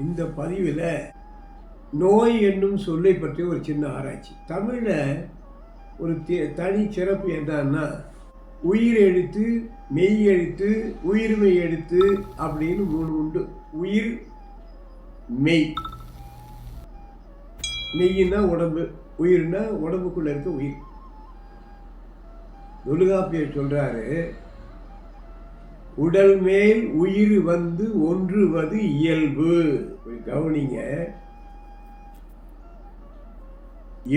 இந்த பதிவில் நோய் என்னும் சொல்லை பற்றி ஒரு சின்ன ஆராய்ச்சி. தமிழில் ஒரு தனி சிறப்பு என்னன்னா, உயிர் எழுத்து, மெய் எழுத்து, உயிர்மெய் எழுத்து அப்படின்னு 3 உண்டு. உயிர், மெய். மெய்னா உடம்பு, உயிர்னா உடம்புக்குள்ள இருக்க உயிர். தொல்காப்பியர் சொல்றாரு, உடல் மேல் உயிர் வந்து ஒன்றுவது இயல்பு. கவனிங்க,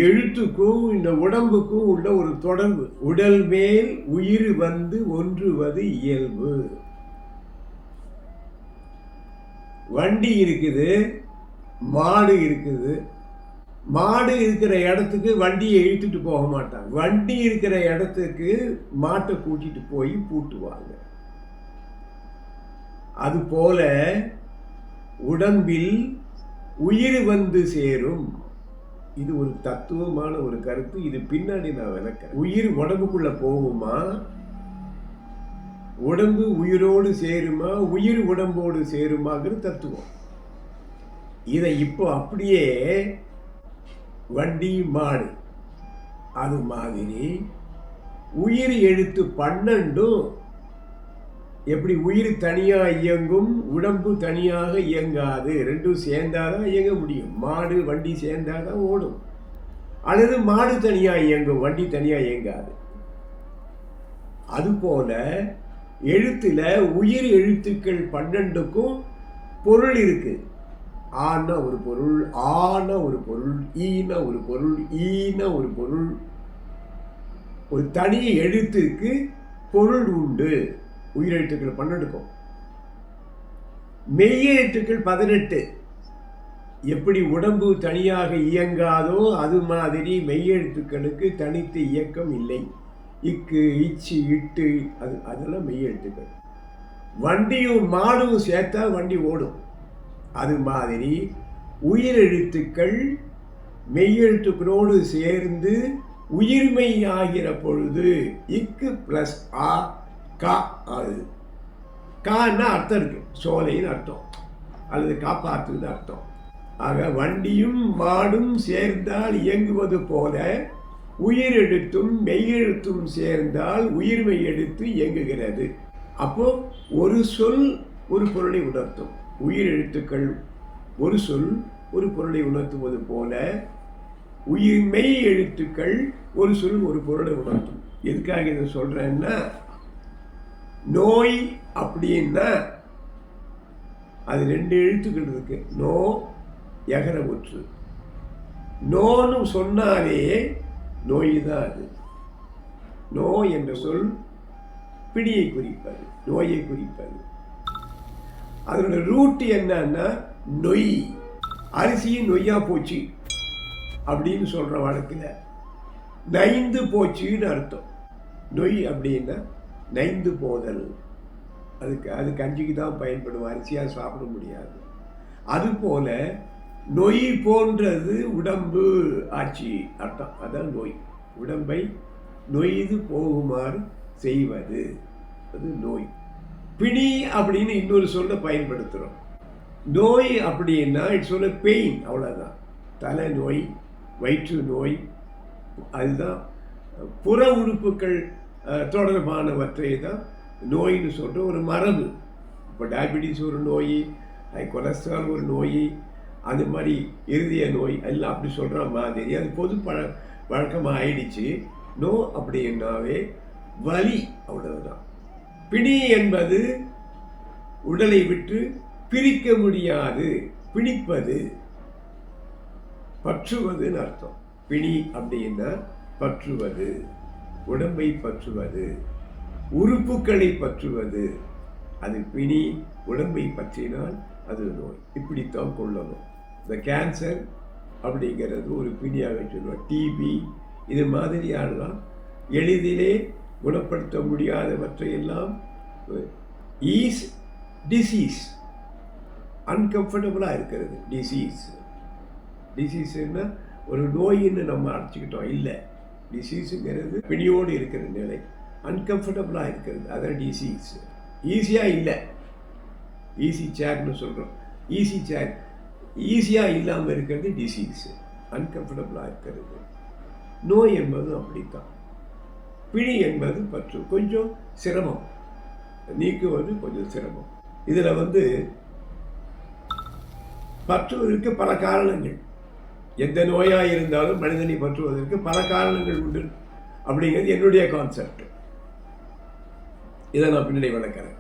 எழுத்துக்கும் இந்த உடம்புக்கும் உள்ள ஒரு தொடர்பு. உடல் மேல் உயிர் வந்து ஒன்றுவது இயல்பு. வண்டி இருக்குது, மாடு இருக்குது. மாடு இருக்கிற இடத்துக்கு வண்டியை இழுத்துட்டு போக மாட்டாங்க. வண்டி இருக்கிற இடத்துக்கு மாட்டை கூட்டிட்டு போய் பூட்டுவாங்க. அதுபோல உடம்பில் உயிர் வந்து சேரும். இது ஒரு தத்துவமான ஒரு கருத்து. இது பின்னாடி நான் விளக்கிறேன். உயிர் உடம்புக்குள்ள போகுமா, உடம்பு உயிரோடு சேருமா, உயிர் உடம்போடு சேருமாங்கிற தத்துவம். இதை இப்போ அப்படியே வண்டி, மாடு அது மாதிரி உயிர் எழுத்து 12 எப்படி உயிர் தனியாக இயங்கும், உடம்பு தனியாக இயங்காது. ரெண்டும் சேர்ந்தாதான் இயங்க முடியும். மாடு வண்டி சேர்ந்தாதான் ஓடும். அல்லது மாடு தனியாக இயங்கும், வண்டி தனியாக இயங்காது. அதுபோல எழுத்துல உயிர் எழுத்துக்கள் 12க்கும் பொருள் இருக்கு. ஆனா ஒரு பொருள், ஆனா ஒரு பொருள், ஈனா ஒரு பொருள், ஈனா ஒரு பொருள். ஒரு தனி எழுத்துக்கு பொருள் உண்டு. உயிரெழுத்துக்கள் 12க்கும். மெய்யெழுத்துக்கள் 18. எப்படி உடம்பு தனியாக இயங்காதோ அது மாதிரி மெய்யெழுத்துக்களுக்கு தனித்து இயக்கம் இல்லை. இக்கு, இச்சு, இட்டு, அதெல்லாம் மெய்யெழுத்துக்கள். வண்டியும் மாடும் சேர்த்தா வண்டி ஓடும். அது மாதிரி உயிரெழுத்துக்கள் மெய்யெழுத்துக்களோடு சேர்ந்து உயிர்மெய் ஆகிற பொழுது இக்கு பிளஸ் ஆ, கா ஆகுது. கான்னா அர்த்தம் இருக்கு, சோலைன்னு அர்த்தம், அல்லது காப்பாற்றுன்னு அர்த்தம். ஆக வண்டியும் மாடும் சேர்ந்தால் இயங்குவது போல உயிரெழுத்தும் மெய்யெழுத்தும் சேர்ந்தால் உயிர்மெய் எழுத்து இயங்குகிறது. அப்போ ஒரு சொல் ஒரு பொருளை உணர்த்தும். உயிரெழுத்துக்கள் ஒரு சொல் ஒரு பொருளை உணர்த்துவது போல உயிர்மெய் எழுத்துக்கள் ஒரு சொல் ஒரு பொருளை உணர்த்தும். எதுக்காக இதை சொல்றேன்னா, நோய் அப்படின்னா அது 2 எழுத்துக்கள் இருக்கு. நோ, எகர ஒற்று. நோன்னு சொன்னாலே நோய் தான். அது நோ என்ற சொல் பிடியை குறிப்பது, நோயை குறிப்பது. அதோட ரூட் என்னன்னா நொய். அரிசியும் நொய்யா போச்சு அப்படின்னு சொல்ற வழக்கில் நைந்து போச்சுன்னு அர்த்தம். நொய் அப்படின்னா நைந்து போதல். அது கஞ்சிக்கு தான் பயன்படும், அரிசியாக சாப்பிட முடியாது. அதுபோல நொய் போன்றது உடம்பு ஆட்சி அர்த்தம். அதான் நோய். உடம்பை நொய்து போகுமாறு செய்வது, அது நோய். பிணி அப்படின்னு இன்னொரு சொல்ல பயன்படுத்துகிறோம். நோய் அப்படின்னா இட்ஸ் சொல்ல பெயின், அவ்வளோதான். தலை நோய், வயிற்று நோய், அதுதான் புற உறுப்புகள் தொடர்பானவற்றை தான் நோயின்னு சொல்கிற ஒரு மரபு. இப்போ டயபெட்டிஸ் ஒரு நோய், கொலஸ்ட்ரால் ஒரு நோய், அது மாதிரி இருதய நோய் எல்லாம் அப்படி சொல்கிற மாதிரி அது பொது வழக்கமாக ஆயிடுச்சு. நோ அப்படின்னாவே வலி, அவ்வளவுதான். பிணி என்பது உடலை விட்டு பிரிக்க முடியாது, பிணிப்பது, பற்றுவதுன்னு அர்த்தம். பிணி அப்படின்னா பற்றுவது, உடம்பை பற்றுவது, உறுப்புகளை பற்றுவது. அது பிணி. உடம்பை பற்றினால் அது நோய். இப்படித்தான் கொள்ளணும். இந்த கேன்சர் அப்படிங்கிறது ஒரு பிணியாக சொல்லுவோம். டிபி இது மாதிரியானலாம் எளிதிலே குணப்படுத்த முடியாதவற்றையெல்லாம் ஈஸ் டிசீஸ், அன்கம்ஃபர்டபுளாக இருக்கிறது டிசீஸ். டிசீஸ்ன்னா ஒரு நோயின்னு நம்ம அழைச்சிக்கிட்டோம், இல்லை. டிசீஸுங்கிறது பிணியோடு இருக்கிற நிலை, அன்கம்ஃபர்டபுளாக இருக்கிறது, அதான் டிசீஸ். ஈஸியாக இல்லை. ஈஸி சேர்னு சொல்கிறோம். ஈஸி சேர் ஈஸியாக இல்லாமல் இருக்கிறது டிசீஸு, அன்கம்ஃபர்டபுளாக இருக்கிறது. நோய் என்பது அப்படித்தான். பிணி என்பது பற்று, கொஞ்சம் சிரமம், நீக்குவது கொஞ்சம் சிரமம். இதில் பற்றுவதற்கு பல காரணங்கள். எந்த நோயாக இருந்தாலும் மனிதனை பற்றுவதற்கு பல காரணங்கள் உண்டு அப்படிங்கிறது என்னுடைய கான்செப்ட். இதை நான் பின்னாடி விளக்கிறேன்.